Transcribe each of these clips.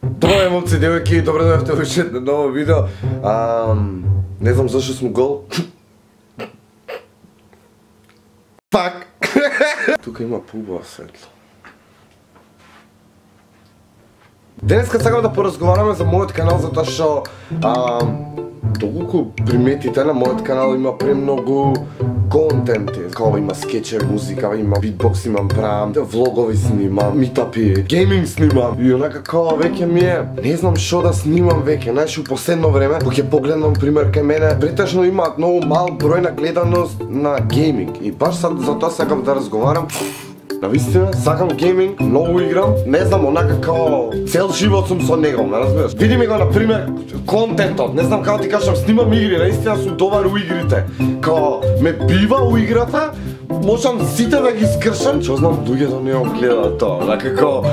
Добре, момци, девојки, добре дојавте во уште едно ново видео. Не знам зашто сум гол. Пак. Тука има поубаво светло. Денеска сакам да поразговараме за мојот канал, затоа што доколку приметите на мојот канал има премногу контенти. Као има скечеви, музика, има битбокс, имам правам, влогови снимам, митапи, гейминг снимам. И онака као веќе ми е, не знам што да снимам веќе. Знаеш, у последно време, кога ќе погледнам пример кај мене, претежно имаат многу мал број на гледаност на гейминг. И баш за тоа сакам да разговарам. Навистина, сакам гейминг, многу играм, не знам, онака као цел живот сум со него, ме разбираш? Види ми го, например, контентот, не знам како ти кажам, снимам игри, наистина сум добар у игрите. Као, ме бива у играта, можам сите да ги скршам, што знам, луѓето не го гледаат тоа, онака као,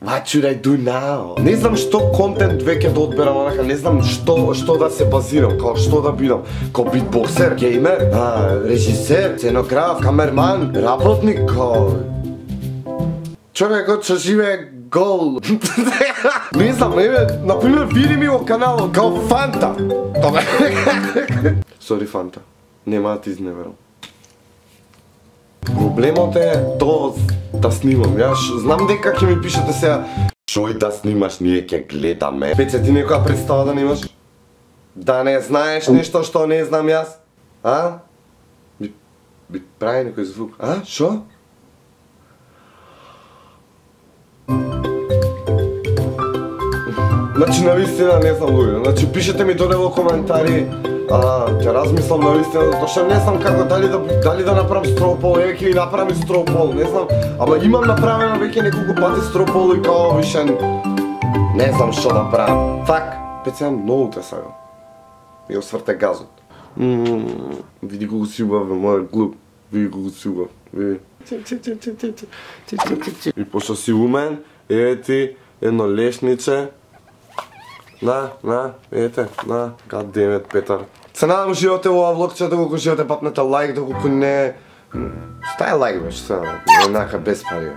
what should I do now? Не знам што контент веќе да одберам, онака, не знам што да се базирам, као што да бидам, као битбоксер, геймер, режисер, сценограф, камерман, работник, као човекот што живее гол. Не знам, например, види ми во каналот као Фанта. Сори Фанта, нема да ти изневерам. Проблемот е тоа да снимам. Јас знам дека ќе ми пишете сега шој да снимаш, ние ќе гледаме. Пеце, ти некоја представа да немаш? Да не знаеш нешто што не знам јас? Би прави некој звук. Шо? Значи, навистина не знам луѓе. Значи, пишете ми доле во коментари. Ќе размислам навистина, затоа што не знам како дали да направам стропол, ќе ви направам стропол, не знам. Ама имам направено веќе неколку пати стропол и као више не знам што да правам. Фак, пеце многу те сакам. Ми осврте газот. Види колку си убав, мојот глуп. Види колку си убав. Види. И пошто си умен, еве ти едно лешниче. Ете, God damn it, Петар. Се надам уживате во ова влогче, доколку уживате папнете лайк, доколку не... Стај лайк беше, се надам, еднака без пари.